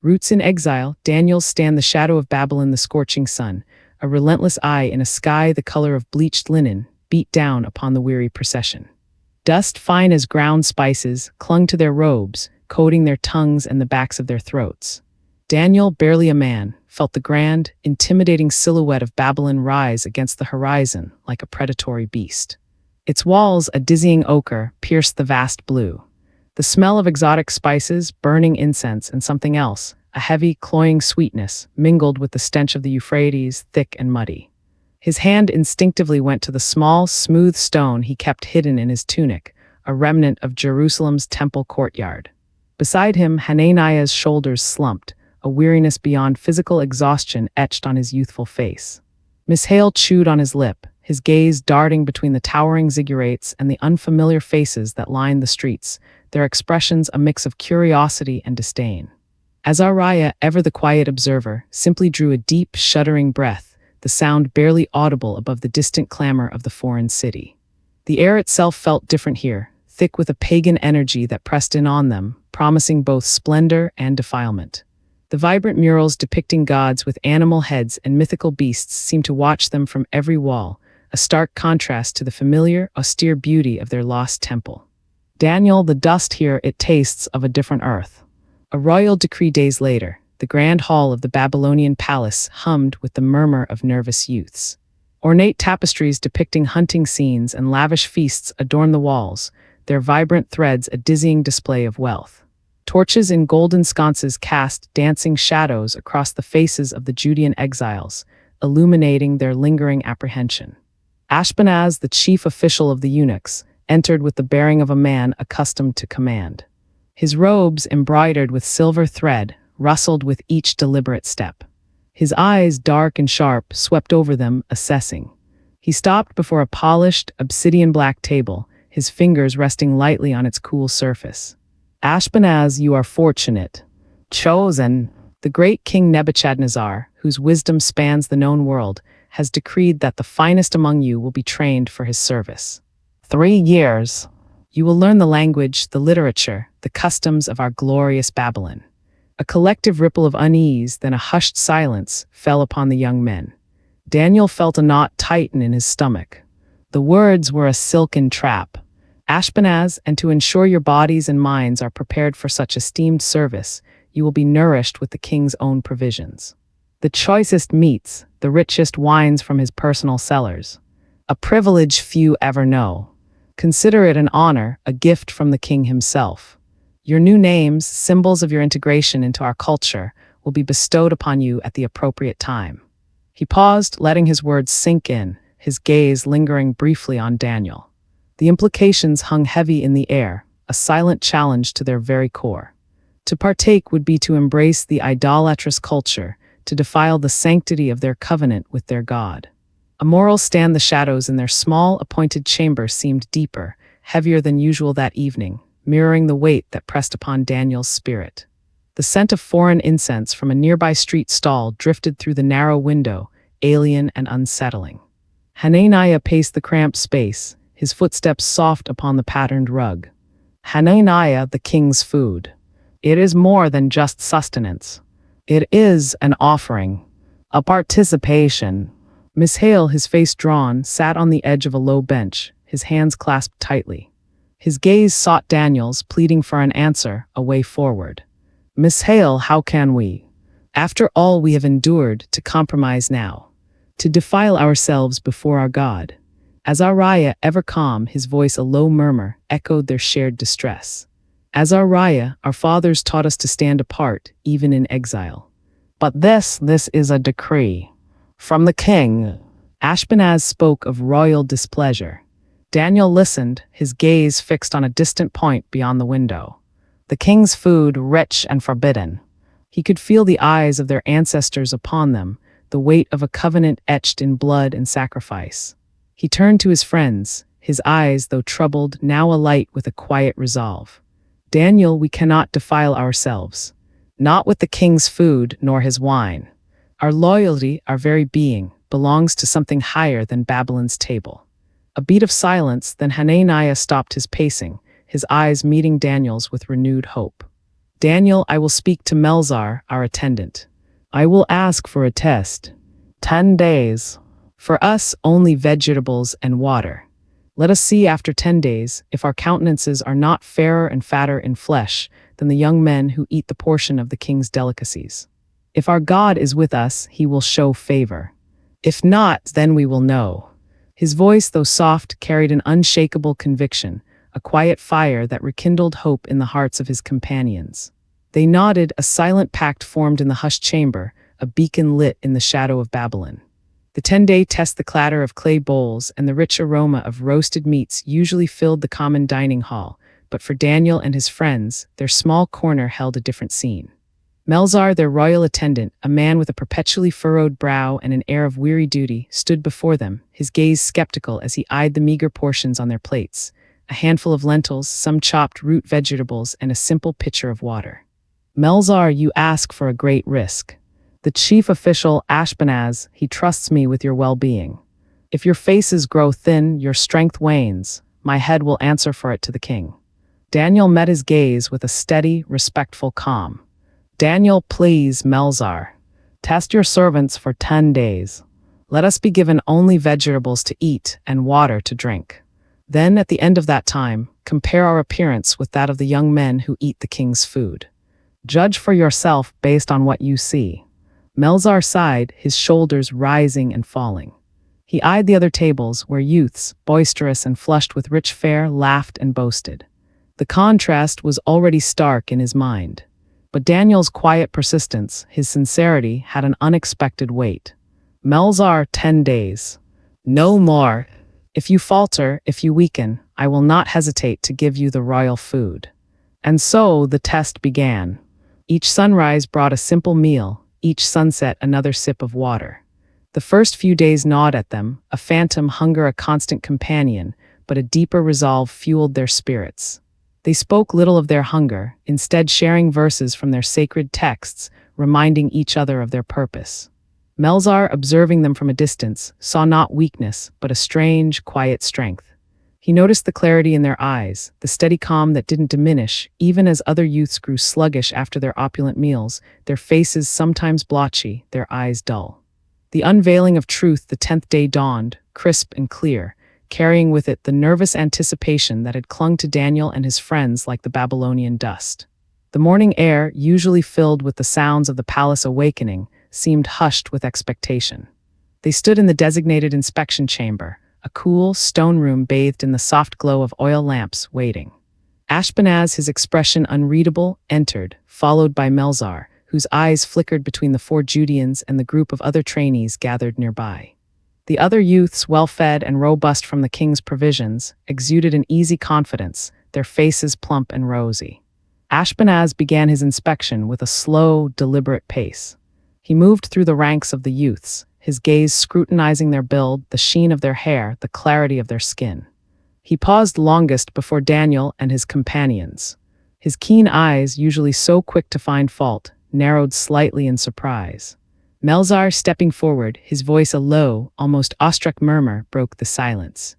Roots in exile, Daniels stand the shadow of Babylon, the scorching sun, a relentless eye in a sky the color of bleached linen, beat down upon the weary procession. Dust fine as ground spices clung to their robes, coating their tongues and the backs of their throats. Daniel, barely a man, felt the grand, intimidating silhouette of Babylon rise against the horizon like a predatory beast. Its walls, a dizzying ochre, pierced the vast blue. The smell of exotic spices, burning incense, and something else, a heavy, cloying sweetness, mingled with the stench of the Euphrates, thick and muddy. His hand instinctively went to the small, smooth stone he kept hidden in his tunic, a remnant of Jerusalem's temple courtyard. Beside him, Hananiah's shoulders slumped, a weariness beyond physical exhaustion etched on his youthful face. Mishael chewed on his lip, his gaze darting between the towering ziggurats and the unfamiliar faces that lined the streets, their expressions a mix of curiosity and disdain. Azariah, ever the quiet observer, simply drew a deep, shuddering breath, the sound barely audible above the distant clamor of the foreign city. The air itself felt different here, thick with a pagan energy that pressed in on them, promising both splendor and defilement. The vibrant murals depicting gods with animal heads and mythical beasts seemed to watch them from every wall, a stark contrast to the familiar, austere beauty of their lost temple. Daniel, the dust here, it tastes of a different earth. A royal decree days later, the grand hall of the Babylonian palace hummed with the murmur of nervous youths. Ornate tapestries depicting hunting scenes and lavish feasts adorn the walls, their vibrant threads a dizzying display of wealth. Torches in golden sconces cast dancing shadows across the faces of the Judean exiles, illuminating their lingering apprehension. Ashpenaz, the chief official of the eunuchs, entered with the bearing of a man accustomed to command. His robes, embroidered with silver thread, rustled with each deliberate step. His eyes, dark and sharp, swept over them, assessing. He stopped before a polished, obsidian-black table, his fingers resting lightly on its cool surface. Ashpenaz, you are fortunate. Chosen. The great King Nebuchadnezzar, whose wisdom spans the known world, has decreed that the finest among you will be trained for his service. 3 years. You will learn the language, the literature, the customs of our glorious Babylon. A collective ripple of unease, then a hushed silence, fell upon the young men. Daniel felt a knot tighten in his stomach. The words were a silken trap. Ashpenaz, and to ensure your bodies and minds are prepared for such esteemed service, you will be nourished with the king's own provisions. The choicest meats, the richest wines from his personal cellars. A privilege few ever know. Consider it an honor, a gift from the king himself. Your new names, symbols of your integration into our culture, will be bestowed upon you at the appropriate time. He paused, letting his words sink in, his gaze lingering briefly on Daniel. The implications hung heavy in the air, a silent challenge to their very core. To partake would be to embrace the idolatrous culture, to defile the sanctity of their covenant with their God. A moral stand, the shadows in their small, appointed chamber seemed deeper, heavier than usual that evening, mirroring the weight that pressed upon Daniel's spirit. The scent of foreign incense from a nearby street stall drifted through the narrow window, alien and unsettling. Hananiah paced the cramped space, his footsteps soft upon the patterned rug. Hananiah, the king's food. It is more than just sustenance. It is an offering, a participation. Mishael, his face drawn, sat on the edge of a low bench, his hands clasped tightly. His gaze sought Daniel's, pleading for an answer, a way forward. Mishael, how can we? After all we have endured, to compromise now, to defile ourselves before our God. Azariah, ever calm, his voice a low murmur, echoed their shared distress. Azariah, our fathers taught us to stand apart, even in exile. But this is a decree. From the king. Ashpenaz spoke of royal displeasure. Daniel listened, his gaze fixed on a distant point beyond the window. The king's food, rich and forbidden. He could feel the eyes of their ancestors upon them, the weight of a covenant etched in blood and sacrifice. He turned to his friends, his eyes, though troubled, now alight with a quiet resolve. Daniel, we cannot defile ourselves. Not with the king's food, nor his wine. Our loyalty, our very being, belongs to something higher than Babylon's table. A beat of silence, then Hananiah stopped his pacing, his eyes meeting Daniel's with renewed hope. Daniel, I will speak to Melzar, our attendant. I will ask for a test. 10 days. For us, only vegetables and water. Let us see after 10 days if our countenances are not fairer and fatter in flesh than the young men who eat the portion of the king's delicacies. If our God is with us, he will show favor. If not, then we will know. His voice, though soft, carried an unshakable conviction, a quiet fire that rekindled hope in the hearts of his companions. They nodded, a silent pact formed in the hushed chamber, a beacon lit in the shadow of Babylon. The 10-day test, the clatter of clay bowls and the rich aroma of roasted meats usually filled the common dining hall, but for Daniel and his friends, their small corner held a different scene. Melzar, their royal attendant, a man with a perpetually furrowed brow and an air of weary duty, stood before them, his gaze skeptical as he eyed the meager portions on their plates, a handful of lentils, some chopped root vegetables, and a simple pitcher of water. Melzar, you ask for a great risk. The chief official, Ashpenaz, he trusts me with your well-being. If your faces grow thin, your strength wanes, my head will answer for it to the king. Daniel met his gaze with a steady, respectful calm. Daniel, please, Melzar. Test your servants for 10 days. Let us be given only vegetables to eat and water to drink. Then, at the end of that time, compare our appearance with that of the young men who eat the king's food. Judge for yourself based on what you see. Melzar sighed, his shoulders rising and falling. He eyed the other tables where youths, boisterous and flushed with rich fare, laughed and boasted. The contrast was already stark in his mind. But Daniel's quiet persistence, his sincerity, had an unexpected weight. Melzar, 10 days. No more. If you falter, if you weaken, I will not hesitate to give you the royal food. And so the test began. Each sunrise brought a simple meal, each sunset another sip of water. The first few days gnawed at them, a phantom hunger a constant companion, but a deeper resolve fueled their spirits. They spoke little of their hunger, instead sharing verses from their sacred texts, reminding each other of their purpose. Melzar, observing them from a distance, saw not weakness, but a strange, quiet strength. He noticed the clarity in their eyes, the steady calm that didn't diminish, even as other youths grew sluggish after their opulent meals, their faces sometimes blotchy, their eyes dull. The unveiling of truth, the 10th day dawned, crisp and clear, carrying with it the nervous anticipation that had clung to Daniel and his friends like the Babylonian dust. The morning air, usually filled with the sounds of the palace awakening, seemed hushed with expectation. They stood in the designated inspection chamber, a cool, stone room bathed in the soft glow of oil lamps, waiting. Ashpenaz, his expression unreadable, entered, followed by Melzar, whose eyes flickered between the 4 Judeans and the group of other trainees gathered nearby. The other youths, well-fed and robust from the king's provisions, exuded an easy confidence, their faces plump and rosy. Ashpenaz began his inspection with a slow, deliberate pace. He moved through the ranks of the youths, his gaze scrutinizing their build, the sheen of their hair, the clarity of their skin. He paused longest before Daniel and his companions. His keen eyes, usually so quick to find fault, narrowed slightly in surprise. Melzar, stepping forward, his voice a low, almost awestruck murmur, broke the silence.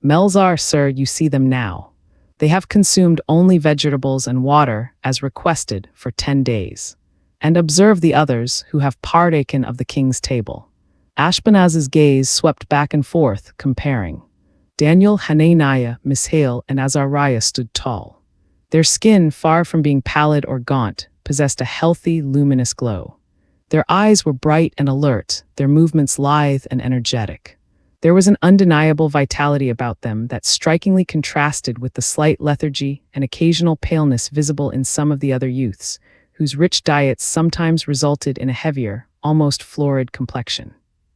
Melzar, sir, you see them now. They have consumed only vegetables and water, as requested, for 10 days. And observe the others, who have partaken of the king's table. Ashpenaz's gaze swept back and forth, comparing. Daniel, Hananiah, Mishael, and Azariah stood tall. Their skin, far from being pallid or gaunt, possessed a healthy, luminous glow. Their eyes were bright and alert, their movements lithe and energetic. There was an undeniable vitality about them that strikingly contrasted with the slight lethargy and occasional paleness visible in some of the other youths, whose rich diets sometimes resulted in a heavier, almost florid complexion.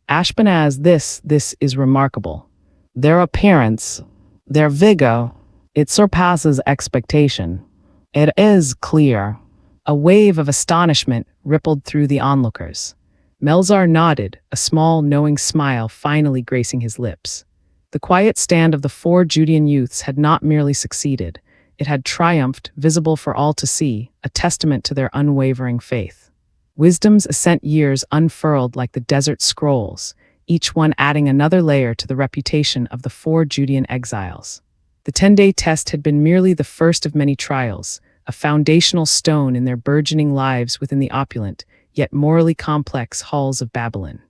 Ashpenaz, this is remarkable. Their appearance, their vigor, it surpasses expectation. It is clear. A wave of astonishment rippled through the onlookers. Melzar nodded, a small, knowing smile finally gracing his lips. The quiet stand of the 4 Judean youths had not merely succeeded, it had triumphed, visible for all to see, a testament to their unwavering faith. Wisdom's ascent years unfurled like the desert scrolls, each one adding another layer to the reputation of the 4 Judean exiles. The 10-day test had been merely the first of many trials, a foundational stone in their burgeoning lives within the opulent, yet morally complex halls of Babylon.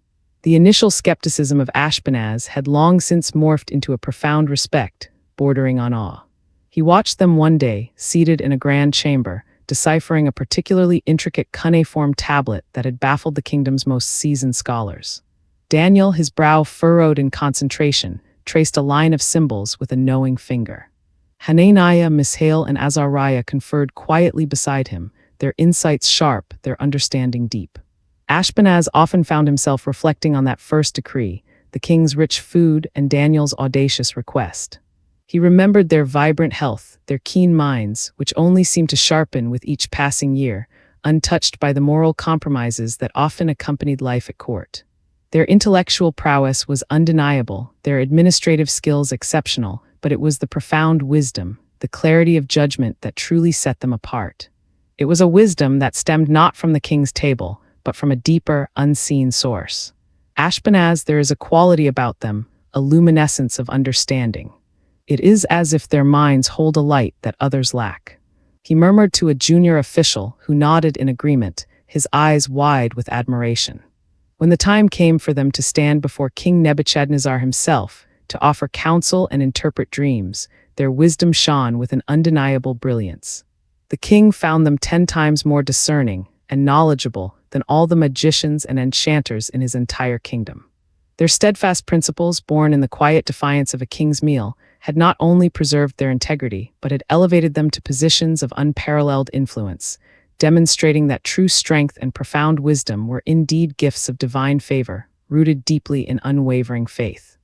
The initial skepticism of Ashpenaz had long since morphed into a profound respect, bordering on awe. He watched them one day, seated in a grand chamber, deciphering a particularly intricate cuneiform tablet that had baffled the kingdom's most seasoned scholars. Daniel, his brow furrowed in concentration, traced a line of symbols with a knowing finger. Hananiah, Mishael, and Azariah conferred quietly beside him, their insights sharp, their understanding deep. Ashpenaz often found himself reflecting on that first decree, the king's rich food and Daniel's audacious request. He remembered their vibrant health, their keen minds, which only seemed to sharpen with each passing year, untouched by the moral compromises that often accompanied life at court. Their intellectual prowess was undeniable, their administrative skills exceptional, but it was the profound wisdom, the clarity of judgment that truly set them apart. It was a wisdom that stemmed not from the king's table, but from a deeper, unseen source. Ashpenaz, there is a quality about them, a luminescence of understanding. It is as if their minds hold a light that others lack. He murmured to a junior official who nodded in agreement, his eyes wide with admiration. When the time came for them to stand before King Nebuchadnezzar himself, to offer counsel and interpret dreams, their wisdom shone with an undeniable brilliance. The king found them 10 times more discerning and knowledgeable than all the magicians and enchanters in his entire kingdom. Their steadfast principles, born in the quiet defiance of a king's meal, had not only preserved their integrity, but had elevated them to positions of unparalleled influence, demonstrating that true strength and profound wisdom were indeed gifts of divine favor, rooted deeply in unwavering faith.